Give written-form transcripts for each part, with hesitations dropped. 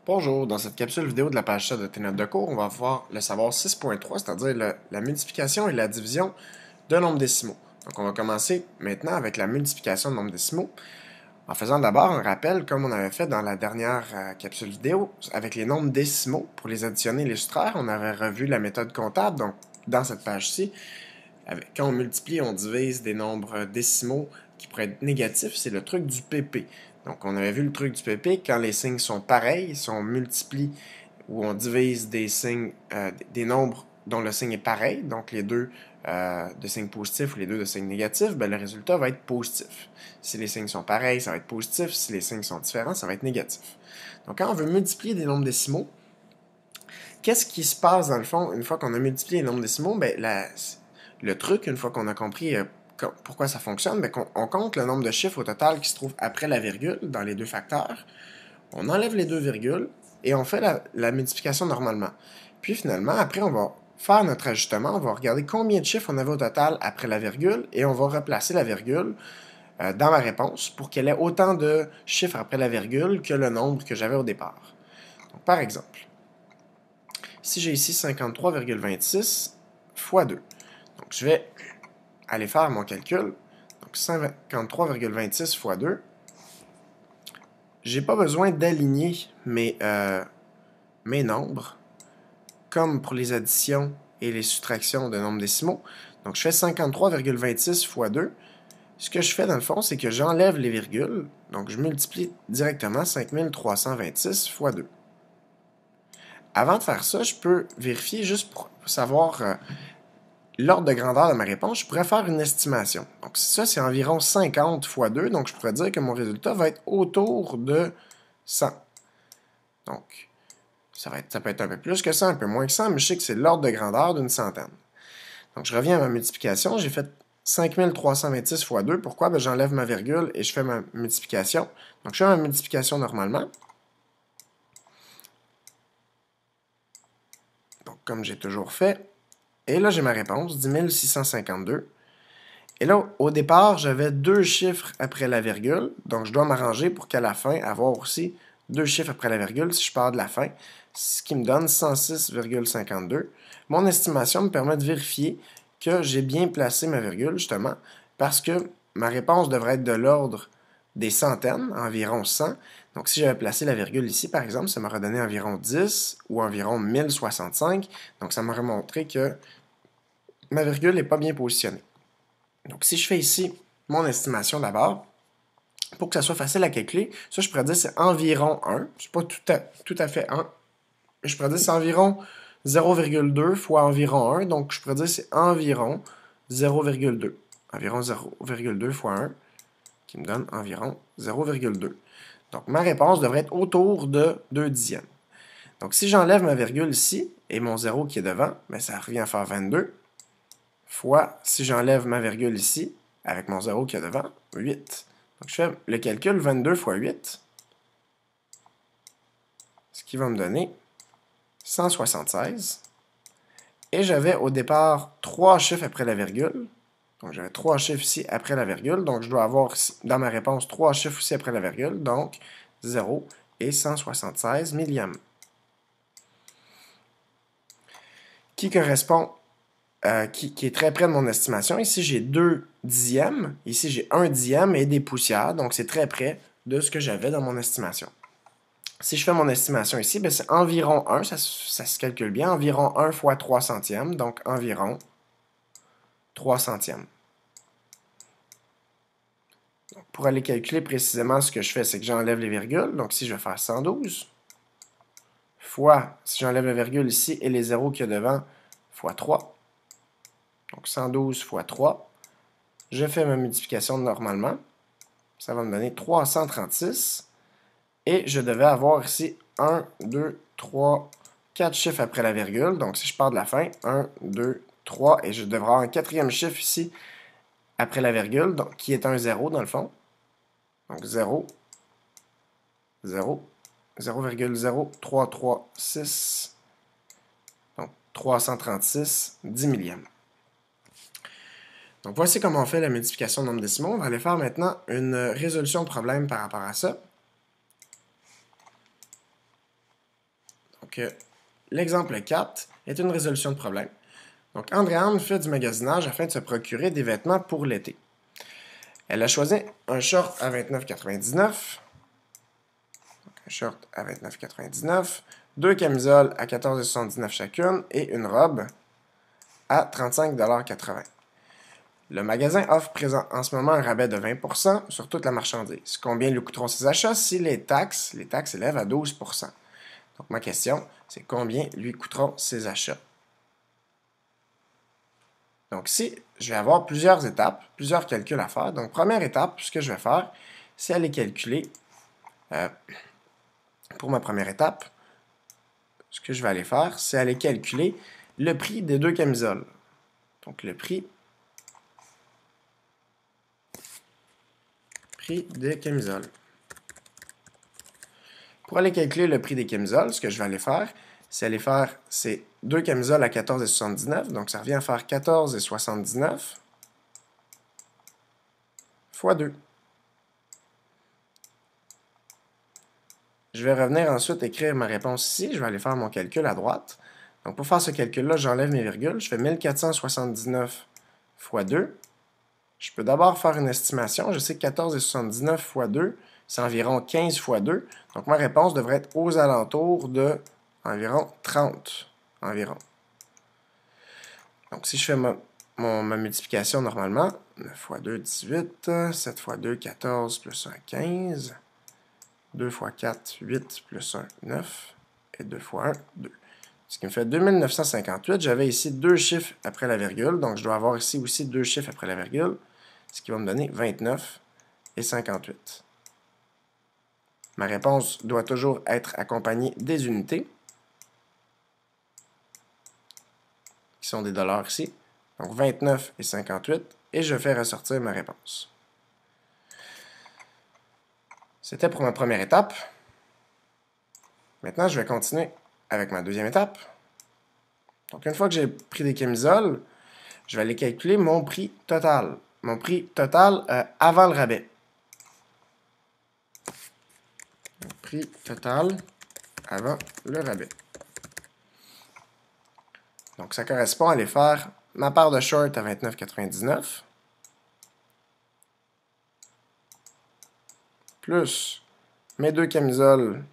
Bonjour, dans cette capsule vidéo de la page 7 de tes notes de cours, on va voir le savoir 6.3, c'est-à-dire la multiplication et la division de nombres décimaux. Donc on va commencer maintenant avec la multiplication de nombres décimaux, en faisant d'abord un rappel comme on avait fait dans la dernière capsule vidéo avec les nombres décimaux. Pour les additionner et les soustraire, on avait revu la méthode comptable, donc dans cette page-ci, quand on multiplie, on divise des nombres décimaux qui pourraient être négatifs, c'est le truc du PP. Donc, on avait vu le truc du PP, quand les signes sont pareils, si on multiplie ou on divise des signes, des nombres dont le signe est pareil, donc les deux de signes positifs ou les deux de signes négatifs, ben, le résultat va être positif. Si les signes sont pareils, ça va être positif. Si les signes sont différents, ça va être négatif. Donc, quand on veut multiplier des nombres décimaux, qu'est-ce qui se passe dans le fond une fois qu'on a multiplié les nombres décimaux? Ben, le truc, une fois qu'on a compris pourquoi ça fonctionne, ben, on compte le nombre de chiffres au total qui se trouve après la virgule dans les deux facteurs. On enlève les deux virgules et on fait la multiplication normalement. Puis finalement, après, on va faire notre ajustement. On va regarder combien de chiffres on avait au total après la virgule et on va replacer la virgule dans ma réponse pour qu'elle ait autant de chiffres après la virgule que le nombre que j'avais au départ. Donc, par exemple, si j'ai ici 53,26 fois 2. Donc, je vais aller faire mon calcul. Donc, 53,26 fois 2. J'ai pas besoin d'aligner mes nombres, comme pour les additions et les soustractions de nombres décimaux. Donc, je fais 53,26 fois 2. Ce que je fais, dans le fond, c'est que j'enlève les virgules. Donc, je multiplie directement 5326 fois 2. Avant de faire ça, je peux vérifier juste pour savoir l'ordre de grandeur de ma réponse. Je pourrais faire une estimation. Donc, ça, c'est environ 50 fois 2. Donc, je pourrais dire que mon résultat va être autour de 100. Donc, ça peut être un peu plus que 100, un peu moins que 100, mais je sais que c'est l'ordre de grandeur d'une centaine. Donc, je reviens à ma multiplication. J'ai fait 5326 fois 2. Pourquoi? Ben, j'enlève ma virgule et je fais ma multiplication. Donc, je fais ma multiplication normalement. Donc, comme j'ai toujours fait. Et là, j'ai ma réponse, 10 652. Et là, au départ, j'avais deux chiffres après la virgule. Donc, je dois m'arranger pour qu'à la fin, avoir aussi deux chiffres après la virgule si je pars de la fin, ce qui me donne 106,52. Mon estimation me permet de vérifier que j'ai bien placé ma virgule, justement, parce que ma réponse devrait être de l'ordre des centaines, environ 100. Donc, si j'avais placé la virgule ici, par exemple, ça m'aurait donné environ 10 ou environ 1065. Donc, ça m'aurait montré que ma virgule n'est pas bien positionnée. Donc, si je fais ici mon estimation d'abord, pour que ça soit facile à calculer, ça, je pourrais dire c'est environ 1. C'est pas tout à fait 1. Je pourrais dire c'est environ 0,2 fois environ 1. Donc, je pourrais dire c'est environ 0,2. Environ 0,2 fois 1, qui me donne environ 0,2. Donc, ma réponse devrait être autour de 2 dixièmes. Donc, si j'enlève ma virgule ici, et mon 0 qui est devant, bien, ça revient à faire 22, fois, si j'enlève ma virgule ici, avec mon 0 qui est devant, 8. Donc, je fais le calcul 22 fois 8, ce qui va me donner 176. Et j'avais au départ 3 chiffres après la virgule. Donc, j'avais 3 chiffres ici après la virgule. Donc, je dois avoir dans ma réponse 3 chiffres aussi après la virgule. Donc, 0 et 176 millièmes. Qui correspond, qui est très près de mon estimation. Ici, j'ai 2 dixièmes. Ici, j'ai 1 dixième et des poussières. Donc, c'est très près de ce que j'avais dans mon estimation. Si je fais mon estimation ici, ben c'est environ 1, ça se calcule bien, environ 1 fois 3 centièmes, donc environ 3 centièmes. Donc, pour aller calculer précisément ce que je fais, c'est que j'enlève les virgules, donc ici je vais faire 112, fois, si j'enlève la virgule ici et les zéros qu'il y a devant, fois 3, donc 112 fois 3, je fais ma multiplication normalement, ça va me donner 336, et je devais avoir ici 1, 2, 3, 4 chiffres après la virgule. Donc, si je pars de la fin, 1, 2, 3, et je devrais avoir un quatrième chiffre ici après la virgule, donc, qui est un 0 dans le fond. Donc, 0, 0, 0,0336, donc 336 10 millièmes. Donc, voici comment on fait la multiplication de nombres décimaux. On va aller faire maintenant une résolution de problème par rapport à ça. Donc, l'exemple 4 est une résolution de problème. Donc, Andréane fait du magasinage afin de se procurer des vêtements pour l'été. Elle a choisi un short à 29,99 $, un short à 29,99 $, deux camisoles à 14,79 $ chacune et une robe à 35,80 $. Le magasin offre en ce moment un rabais de 20% sur toute la marchandise. Combien lui coûteront ces achats si les taxes élèvent à 12%? Donc, ma question, c'est combien lui coûteront ces achats? Donc, ici, je vais avoir plusieurs étapes, plusieurs calculs à faire. Donc, première étape, ce que je vais faire, c'est aller calculer, pour ma première étape, ce que je vais aller faire, c'est aller calculer le prix des deux camisoles. Donc, le prix des camisoles. Pour aller calculer le prix des camisoles, ce que je vais aller faire, c'est aller faire ces deux camisoles à 14,79 $. Donc, ça revient à faire 14,79 fois 2. Je vais revenir ensuite écrire ma réponse ici. Je vais aller faire mon calcul à droite. Donc, pour faire ce calcul-là, j'enlève mes virgules. Je fais 1479 fois 2. Je peux d'abord faire une estimation. Je sais que 14,79 fois 2, c'est environ 15 fois 2. Donc, ma réponse devrait être aux alentours de environ 30. Environ. Donc, si je fais ma multiplication normalement, 9 fois 2, 18. 7 fois 2, 14, plus 1, 15. 2 fois 4, 8, plus 1, 9. Et 2 fois 1, 2. Ce qui me fait 2958. J'avais ici deux chiffres après la virgule. Donc, je dois avoir ici aussi deux chiffres après la virgule. Ce qui va me donner 29 et 58. Ma réponse doit toujours être accompagnée des unités, qui sont des dollars ici. Donc 29 et 58, et je fais ressortir ma réponse. C'était pour ma première étape. Maintenant, je vais continuer avec ma deuxième étape. Donc, une fois que j'ai pris des camisoles, je vais aller calculer mon prix total. Mon prix total avant le rabais. Mon prix total avant le rabais. Donc, ça correspond à aller faire ma paire de shorts à 29,99 plus mes deux camisoles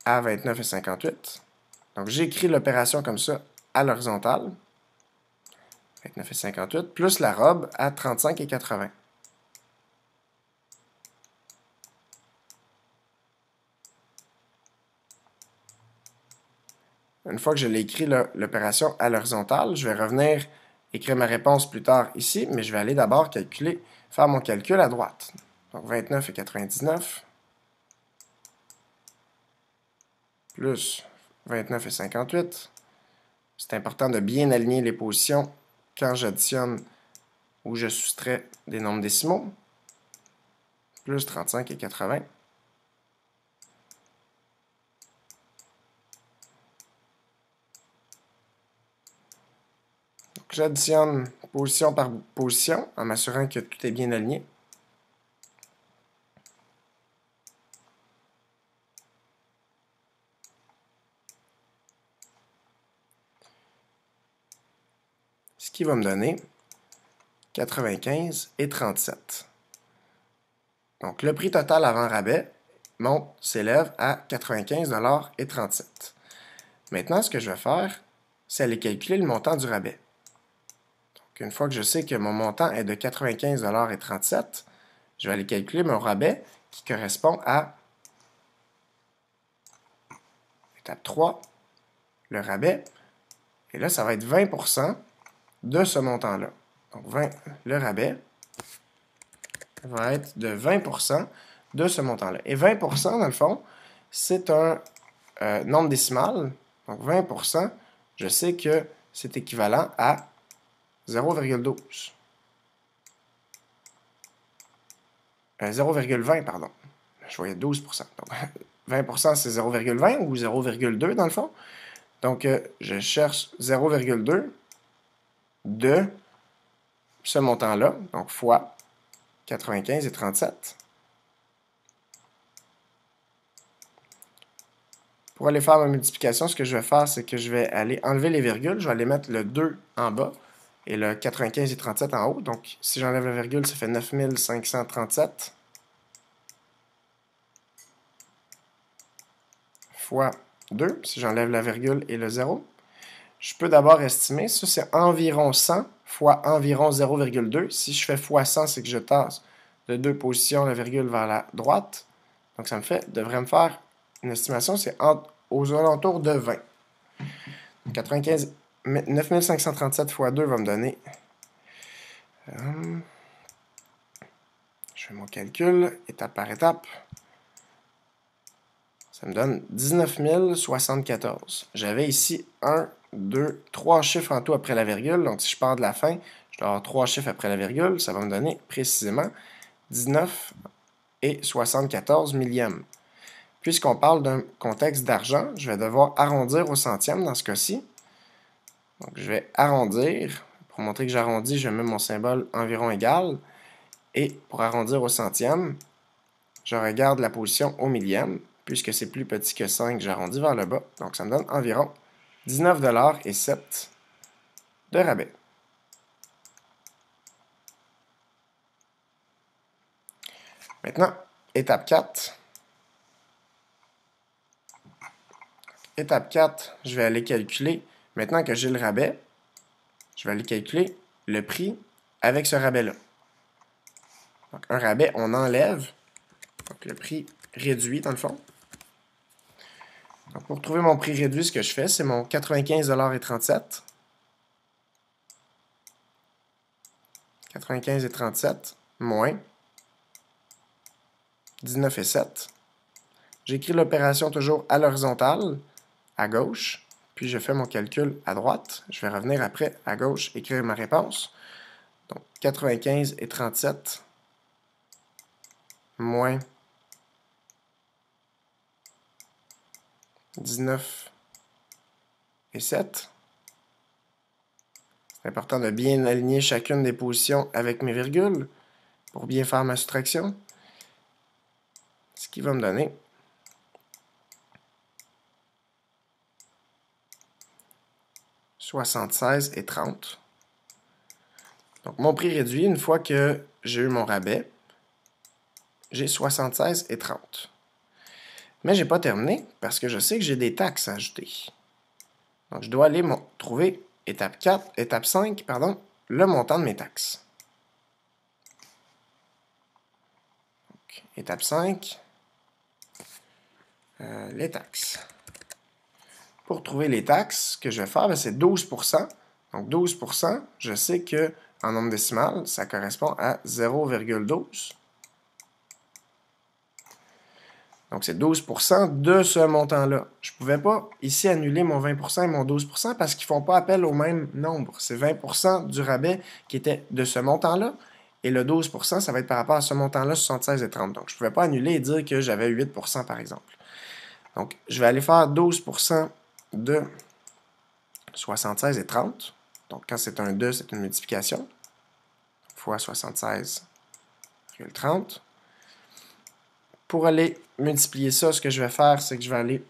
à 29,58. Donc, j'écris l'opération comme ça à l'horizontale. 29,58 plus la robe à 35,80. Une fois que je l'ai écrit l'opération à l'horizontale, je vais revenir écrire ma réponse plus tard ici, mais je vais aller d'abord faire mon calcul à droite. Donc 29,99 plus 29,58. C'est important de bien aligner les positions quand j'additionne ou je soustrais des nombres décimaux. Plus 35,80. J'additionne position par position en m'assurant que tout est bien aligné. Ce qui va me donner 95 et 37. Donc, le prix total avant rabais s'élève à 95 et 37. Maintenant, ce que je vais faire, c'est aller calculer le montant du rabais. Donc, une fois que je sais que mon montant est de 95 et 37, je vais aller calculer mon rabais qui correspond à étape 3, le rabais. Et là, ça va être 20% de ce montant-là. Donc, le rabais va être de 20% de ce montant-là. Et 20%, dans le fond, c'est un nombre décimal. Donc, 20%, je sais que c'est équivalent à 0,12. 0,20, pardon. Je voyais 12%. Donc, 20%, c'est 0,20 ou 0,2 dans le fond. Donc, je cherche 0,2 de ce montant-là, donc fois 95 et 37, Pour aller faire ma multiplication, ce que je vais faire, c'est que je vais aller enlever les virgules. Je vais aller mettre le 2 en bas et le 95 et 37 en haut. Donc, si j'enlève la virgule, ça fait 9537 fois 2, si j'enlève la virgule et le 0. Je peux d'abord estimer, ça c'est environ 100 fois environ 0,2. Si je fais fois 100, c'est que je tasse de 2 positions la virgule vers la droite. Donc ça devrait me faire une estimation, c'est aux alentours de 20. 9537 fois 2 va me donner... je fais mon calcul, étape par étape. Ça me donne 19 074. J'avais ici 1, 2, 3 chiffres en tout après la virgule. Donc, si je pars de la fin, je dois avoir 3 chiffres après la virgule. Ça va me donner précisément 19 et 74 millièmes. Puisqu'on parle d'un contexte d'argent, je vais devoir arrondir au centième dans ce cas-ci. Donc, je vais arrondir. Pour montrer que j'arrondis, je mets mon symbole environ égal. Et pour arrondir au centième, je regarde la position au millième. Puisque c'est plus petit que 5, j'arrondis vers le bas. Donc, ça me donne environ 19,07 $ de rabais. Maintenant, étape 4. Étape 4, je vais aller calculer, maintenant que j'ai le rabais, je vais aller calculer le prix avec ce rabais-là. Donc, un rabais, on enlève. Donc, le prix réduit, dans le fond. Donc, pour trouver mon prix réduit, ce que je fais, c'est mon 95,37 $. 95,37 moins 19,7. J'écris l'opération toujours à l'horizontale, à gauche, puis je fais mon calcul à droite. Je vais revenir après, à gauche, écrire ma réponse. Donc, 95,37 moins 19,7. C'est important de bien aligner chacune des positions avec mes virgules pour bien faire ma soustraction. Ce qui va me donner 76,30. Donc, mon prix réduit, une fois que j'ai eu mon rabais, j'ai 76,30. Mais je n'ai pas terminé parce que je sais que j'ai des taxes à ajouter. Donc, je dois aller trouver étape 5, le montant de mes taxes. Donc, étape 5, les taxes. Pour trouver les taxes, ce que je vais faire, c'est 12%. Donc, 12%, je sais que en nombre décimal, ça correspond à 0,12. Donc, c'est 12% de ce montant-là. Je ne pouvais pas ici annuler mon 20% et mon 12% parce qu'ils ne font pas appel au même nombre. C'est 20% du rabais qui était de ce montant-là et le 12%, ça va être par rapport à ce montant-là, 76,30. Donc, je ne pouvais pas annuler et dire que j'avais 8% par exemple. Donc, je vais aller faire 12% de 76,30. Donc, quand c'est un 2, c'est une multiplication. Fois 76,30. Pour aller multiplier ça, ce que je vais faire, c'est que je vais aller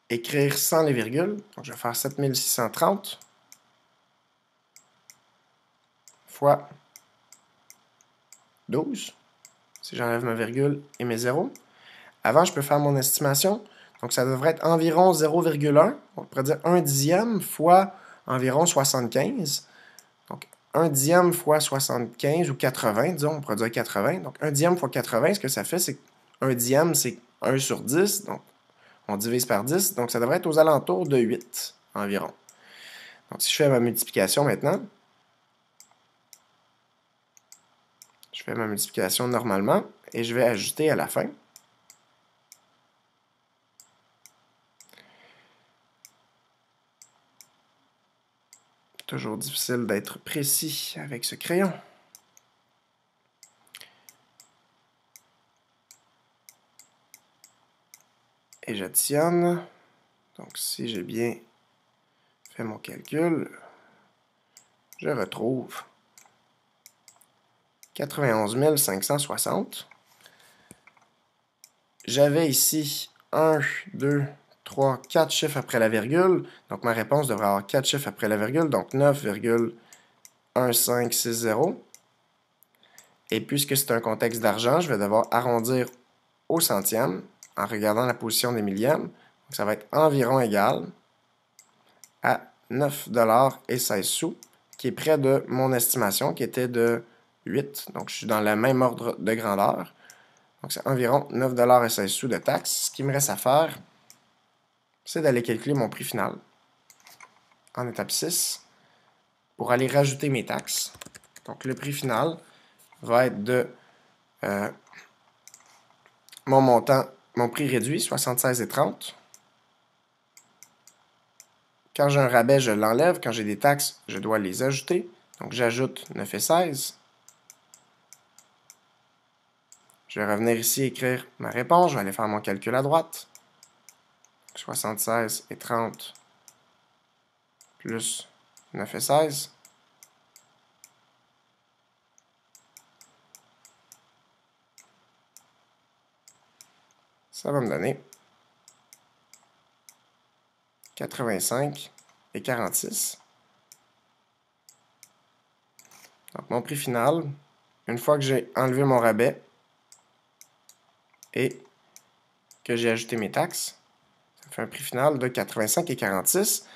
écrire sans les virgules. Donc, je vais faire 7630 fois 12. Si j'enlève ma virgule et mes zéros. Avant, je peux faire mon estimation. Donc, ça devrait être environ 0,1. On pourrait dire 1 dixième fois environ 75. Donc, 1 dixième fois 75 ou 80, disons, on pourrait dire 80. Donc, 1 dixième fois 80, ce que ça fait, c'est que 1 dixième, c'est 1 sur 10. Donc, on divise par 10. Donc, ça devrait être aux alentours de 8 environ. Donc, si je fais ma multiplication maintenant, je fais ma multiplication normalement et je vais ajouter à la fin. Toujours difficile d'être précis avec ce crayon. Et j'additionne. Donc, si j'ai bien fait mon calcul, je retrouve 91 560. j'avais ici 1, 2, 3, 4 chiffres après la virgule. Donc, ma réponse devrait avoir 4 chiffres après la virgule. Donc, 9,1560. Et puisque c'est un contexte d'argent, je vais devoir arrondir au centième en regardant la position des millièmes. Donc, ça va être environ égal à 9,16 $, qui est près de mon estimation, qui était de 8. Donc, je suis dans le même ordre de grandeur. Donc, c'est environ 9,16 $ de taxes. Ce qui me reste à faire, c'est d'aller calculer mon prix final en étape 6 pour aller rajouter mes taxes. Donc, le prix final va être de mon montant, mon prix réduit, 76,30 $. Quand j'ai un rabais, je l'enlève. Quand j'ai des taxes, je dois les ajouter. Donc, j'ajoute 9,16 $. Je vais revenir ici écrire ma réponse. Je vais aller faire mon calcul à droite. 76,30 plus 9,16 $. Ça va me donner 85,46 $. Donc, mon prix final, une fois que j'ai enlevé mon rabais et que j'ai ajouté mes taxes, ça fait un prix final de 85,46 $.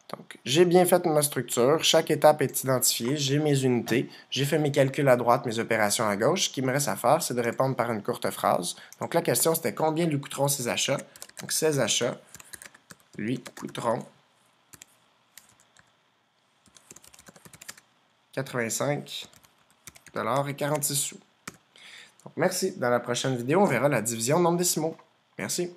Donc, j'ai bien fait ma structure. Chaque étape est identifiée. J'ai mes unités. J'ai fait mes calculs à droite, mes opérations à gauche. Ce qui me reste à faire, c'est de répondre par une courte phrase. Donc, la question, c'était combien lui coûteront ces achats? Donc, ces achats lui coûteront 85,46 $. Donc, merci. Dans la prochaine vidéo, on verra la division nombre décimaux. Merci.